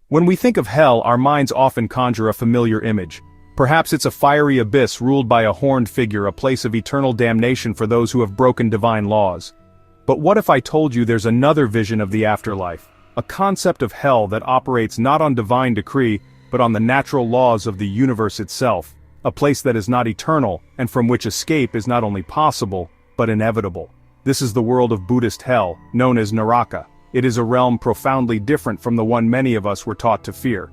When we think of hell, our minds often conjure a familiar image. Perhaps it's a fiery abyss ruled by a horned figure, a place of eternal damnation for those who have broken divine laws. But what if I told you there's another vision of the afterlife? A concept of hell that operates not on divine decree, but on the natural laws of the universe itself. A place that is not eternal, and from which escape is not only possible, but inevitable. This is the world of Buddhist hell, known as Naraka. It is a realm profoundly different from the one many of us were taught to fear.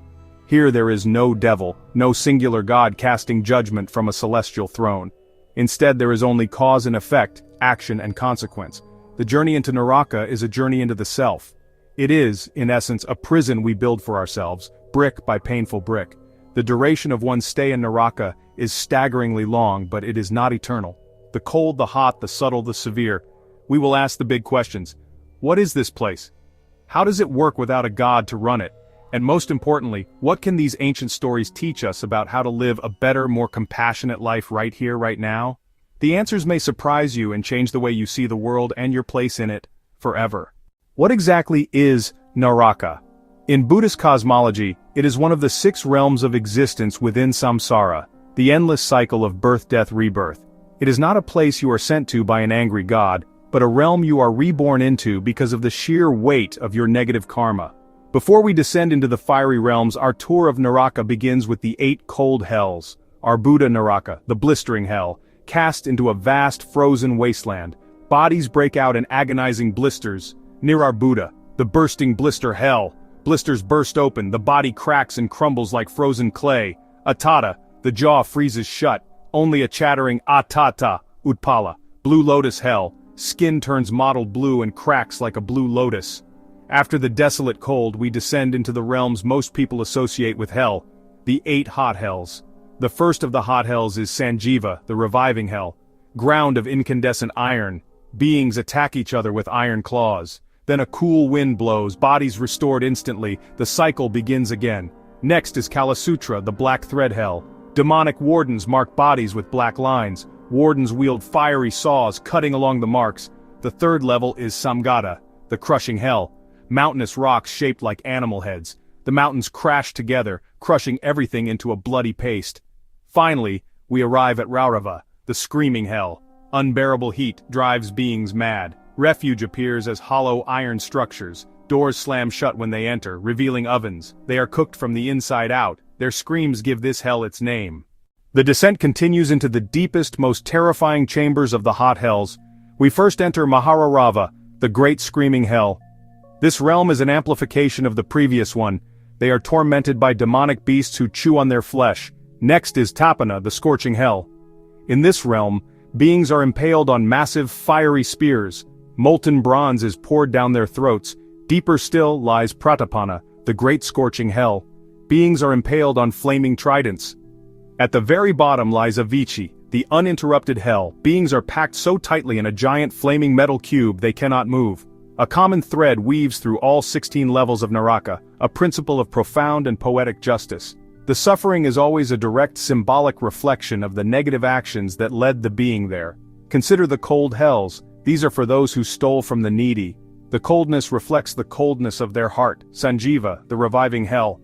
Here there is no devil, no singular god casting judgment from a celestial throne. Instead there is only cause and effect, action and consequence. The journey into Naraka is a journey into the self. It is, in essence, a prison we build for ourselves, brick by painful brick. The duration of one's stay in Naraka is staggeringly long, but it is not eternal. The cold, the hot, the subtle, the severe. We will ask the big questions. What is this place? How does it work without a god to run it? And most importantly, what can these ancient stories teach us about how to live a better, more compassionate life right here, right now? The answers may surprise you and change the way you see the world and your place in it, forever. What exactly is Naraka? In Buddhist cosmology, it is one of the 6 realms of existence within samsara, the endless cycle of birth, death, rebirth. It is not a place you are sent to by an angry god, but a realm you are reborn into because of the sheer weight of your negative karma. Before we descend into the fiery realms, our tour of Naraka begins with the 8 cold hells. Buddha Naraka, the blistering hell, cast into a vast frozen wasteland. Bodies break out in agonizing blisters. Near Buddha, the bursting blister hell. Blisters burst open, the body cracks and crumbles like frozen clay. Atata, the jaw freezes shut, only a chattering atata, utpala. Blue lotus hell, skin turns mottled blue and cracks like a blue lotus. After the desolate cold, we descend into the realms most people associate with hell, the 8 hot hells. The first of the hot hells is Sanjiva, the reviving hell. Ground of incandescent iron. Beings attack each other with iron claws. Then a cool wind blows, bodies restored instantly, the cycle begins again. Next is Kalasutra, the black thread hell. Demonic wardens mark bodies with black lines. Wardens wield fiery saws, cutting along the marks. The third level is Samgata, the crushing hell. Mountainous rocks shaped like animal heads. The mountains crash together, crushing everything into a bloody paste. Finally, we arrive at Raurava, the screaming hell. Unbearable heat drives beings mad. Refuge appears as hollow iron structures. Doors slam shut when they enter, revealing ovens. They are cooked from the inside out. Their screams give this hell its name. The descent continues into the deepest, most terrifying chambers of the hot hells. We first enter Mahararava, the great screaming hell. This realm is an amplification of the previous one. They are tormented by demonic beasts who chew on their flesh. Next is Tapana, the scorching hell. In this realm, beings are impaled on massive, fiery spears. Molten bronze is poured down their throats. Deeper still lies Pratapana, the great scorching hell. Beings are impaled on flaming tridents. At the very bottom lies Avicii, the uninterrupted hell. Beings are packed so tightly in a giant flaming metal cube they cannot move. A common thread weaves through all 16 levels of Naraka, a principle of profound and poetic justice. The suffering is always a direct symbolic reflection of the negative actions that led the being there. Consider the cold hells. These are for those who stole from the needy. The coldness reflects the coldness of their heart. Sanjiva, the reviving hell.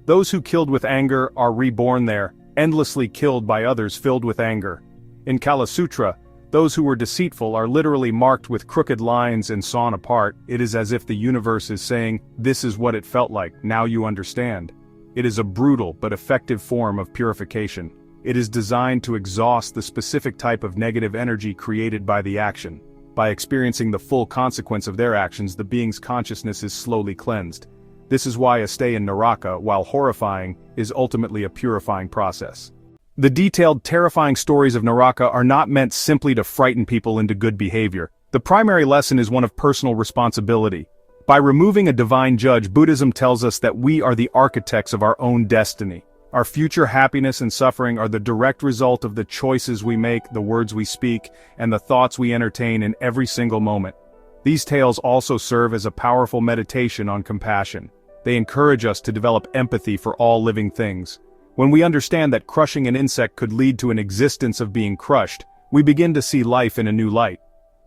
Those who killed with anger are reborn there, endlessly killed by others filled with anger. In Kalasutra, those who were deceitful are literally marked with crooked lines and sawn apart. It is as if the universe is saying, this is what it felt like, now you understand. It is a brutal but effective form of purification. It is designed to exhaust the specific type of negative energy created by the action. By experiencing the full consequence of their actions, the being's consciousness is slowly cleansed. This is why a stay in Naraka, while horrifying, is ultimately a purifying process. The detailed, terrifying stories of Naraka are not meant simply to frighten people into good behavior. The primary lesson is one of personal responsibility. By removing a divine judge, Buddhism tells us that we are the architects of our own destiny. Our future happiness and suffering are the direct result of the choices we make, the words we speak, and the thoughts we entertain in every single moment. These tales also serve as a powerful meditation on compassion. They encourage us to develop empathy for all living things. When we understand that crushing an insect could lead to an existence of being crushed, we begin to see life in a new light.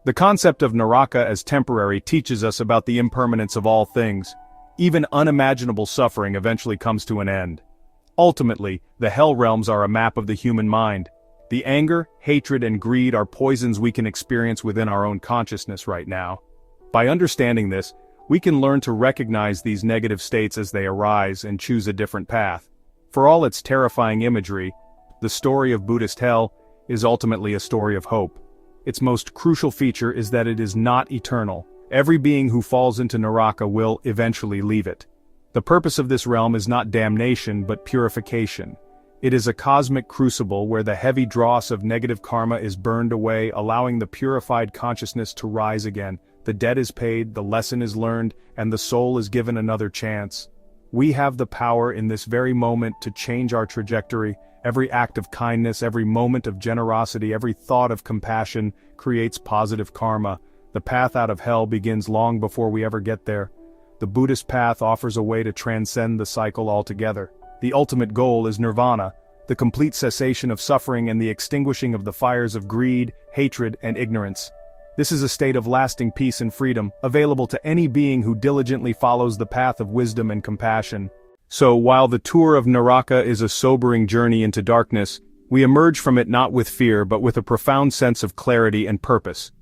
The concept of Naraka as temporary teaches us about the impermanence of all things. Even unimaginable suffering eventually comes to an end. Ultimately, the hell realms are a map of the human mind. The anger, hatred, and greed are poisons we can experience within our own consciousness right now. By understanding this, we can learn to recognize these negative states as they arise and choose a different path. For all its terrifying imagery, the story of Buddhist hell is ultimately a story of hope. Its most crucial feature is that it is not eternal. Every being who falls into Naraka will eventually leave it. The purpose of this realm is not damnation but purification. It is a cosmic crucible where the heavy dross of negative karma is burned away, allowing the purified consciousness to rise again. The debt is paid, the lesson is learned, and the soul is given another chance. We have the power in this very moment to change our trajectory. Every act of kindness, every moment of generosity, every thought of compassion creates positive karma. The path out of hell begins long before we ever get there. The Buddhist path offers a way to transcend the cycle altogether. The ultimate goal is nirvana, the complete cessation of suffering and the extinguishing of the fires of greed, hatred, and ignorance. This is a state of lasting peace and freedom, available to any being who diligently follows the path of wisdom and compassion. So, while the tour of Naraka is a sobering journey into darkness, we emerge from it not with fear but with a profound sense of clarity and purpose.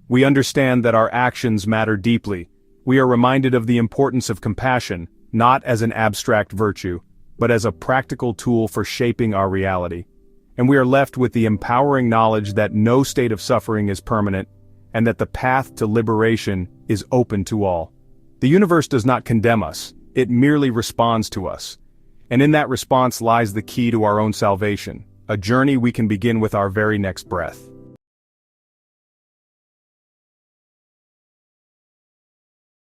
We understand that our actions matter deeply. We are reminded of the importance of compassion, not as an abstract virtue, but as a practical tool for shaping our reality. And we are left with the empowering knowledge that no state of suffering is permanent, and that the path to liberation is open to all. The universe does not condemn us, it merely responds to us. And in that response lies the key to our own salvation, a journey we can begin with our very next breath.